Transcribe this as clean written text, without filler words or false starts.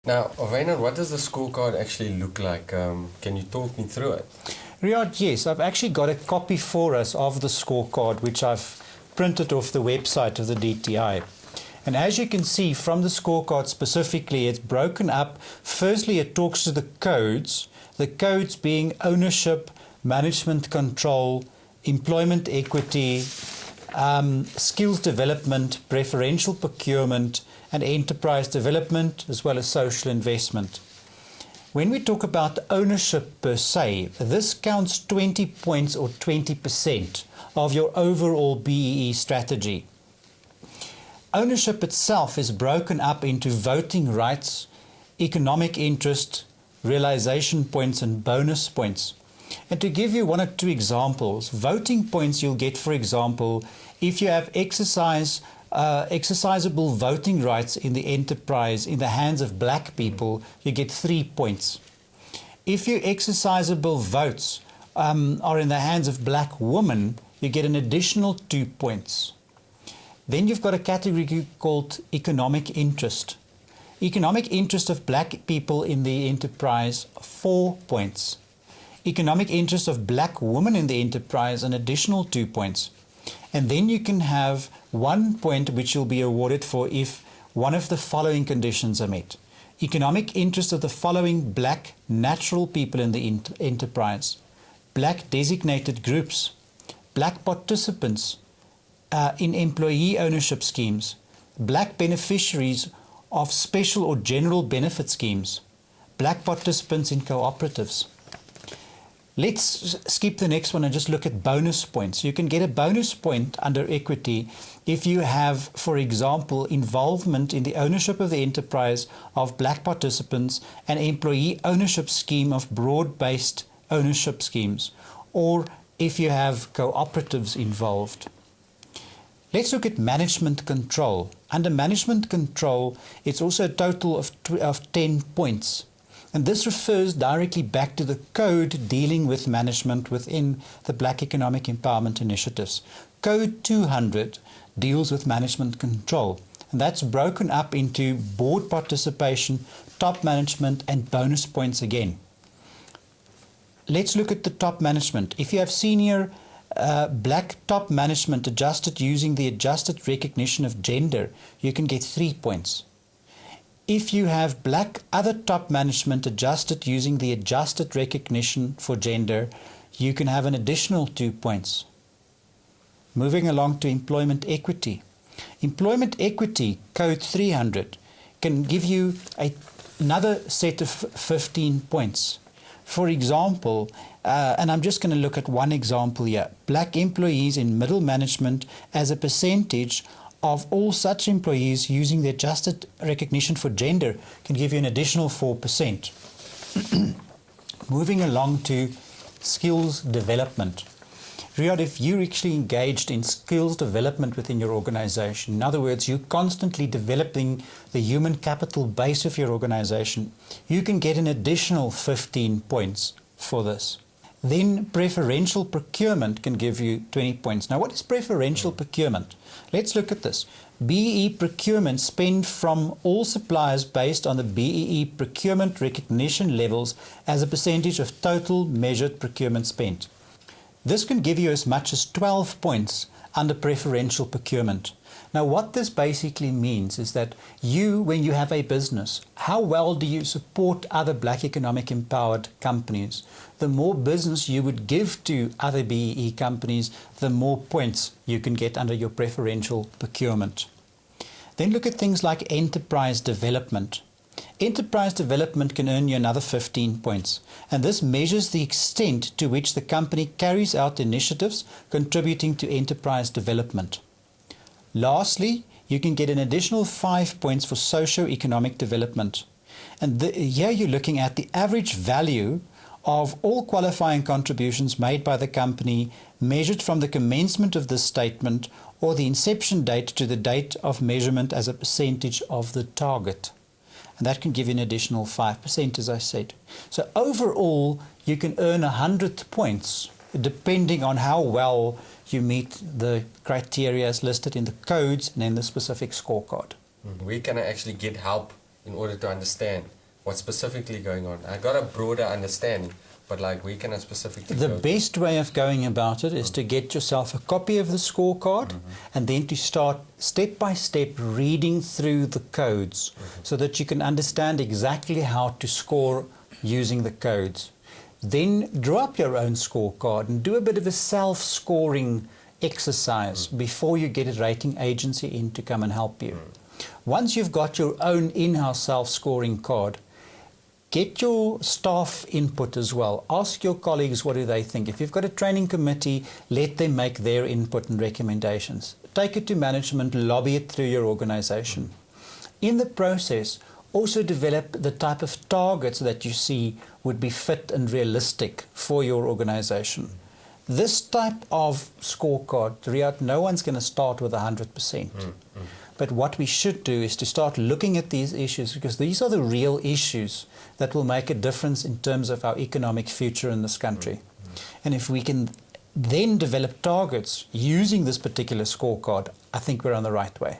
Now, Wynand, what does the scorecard actually look like? Can you talk me through it? Riyadh, yes, I've actually got a copy for us of the scorecard, which I've printed off the website of the DTI. And as you can see from the scorecard specifically, it's broken up. Firstly, it talks to the codes being ownership, management control, employment equity, skills development, preferential procurement, and enterprise development, as well as social investment. When we talk about ownership per se, this counts 20 points or 20% of your overall BEE strategy. Ownership itself is broken up into voting rights, economic interest, realization points, and bonus points. And to give you one or two examples, voting points you'll get, for example, if you have exercisable voting rights in the enterprise in the hands of black people, you get 3 points. If your exercisable votes are in the hands of black women, you get an additional 2 points. Then you've got a category called economic interest. Economic interest of black people in the enterprise, 4 points. Economic interest of black women in the enterprise, an additional 2 points. And then you can have 1 point which you'll be awarded for if one of the following conditions are met. Economic interest of the following black natural people in the enterprise, black designated groups, black participants in employee ownership schemes, black beneficiaries of special or general benefit schemes, black participants in cooperatives. Let's skip the next one and just look at bonus points. You can get a bonus point under equity if you have, for example, involvement in the ownership of the enterprise of black participants, an employee ownership scheme of broad-based ownership schemes, or if you have cooperatives involved. Let's look at management control. Under management control, it's also a total of 10 points. And this refers directly back to the code dealing with management within the Black Economic Empowerment Initiatives. Code 200 deals with management control. And that's broken up into board participation, top management, and bonus points again. Let's look at the top management. If you have senior black top management adjusted using the adjusted recognition of gender, you can get 3 points. If you have black other top management adjusted using the adjusted recognition for gender, you can have an additional 2 points. Moving along to employment equity. Employment equity, code 300, can give you another set of 15 points. For example, and I'm just going to look at one example here, black employees in middle management as a percentage of all such employees using the adjusted recognition for gender can give you an additional 4%. Moving along to skills development. Riyadh, if you're actually engaged in skills development within your organization, in other words, you're constantly developing the human capital base of your organization, you can get an additional 15 points for this. Then preferential procurement can give you 20 points. Now, what is preferential procurement? Let's look at this. BEE procurement spend from all suppliers based on the BEE procurement recognition levels as a percentage of total measured procurement spent. This can give you as much as 12 points under preferential procurement. Now, what this basically means is that when you have a business, how well do you support other black economic empowered companies? The more business you would give to other BEE companies, the more points you can get under your preferential procurement. Then look at things like enterprise development. Enterprise development can earn you another 15 points, and this measures the extent to which the company carries out initiatives contributing to enterprise development. Lastly, you can get an additional 5 points for socio-economic development. And here you're looking at the average value of all qualifying contributions made by the company measured from the commencement of this statement or the inception date to the date of measurement as a percentage of the target. And that can give you an additional 5%, as I said. So overall, you can earn 100 points depending on how well you meet the criteria as listed in the codes and in the specific scorecard. We can actually get help in order to understand what's specifically going on? I got a broader understanding, but like where can I specifically The go? best way of going about it is to get yourself a copy of the scorecard and then to start step by step reading through the codes so that you can understand exactly how to score using the codes. Then draw up your own scorecard and do a bit of a self-scoring exercise before you get a rating agency in to come and help you. Once you've got your own in-house self-scoring card, get your staff input as well. Ask your colleagues what do they think. If you've got a training committee, let them make their input and recommendations. Take it to management, lobby it through your organization. In the process, also develop the type of targets that you see would be fit and realistic for your organization. This type of scorecard, Riyadh, no one's going to start with 100%. But what we should do is to start looking at these issues, because these are the real issues that will make a difference in terms of our economic future in this country. And if we can then develop targets using this particular scorecard, I think we're on the right way.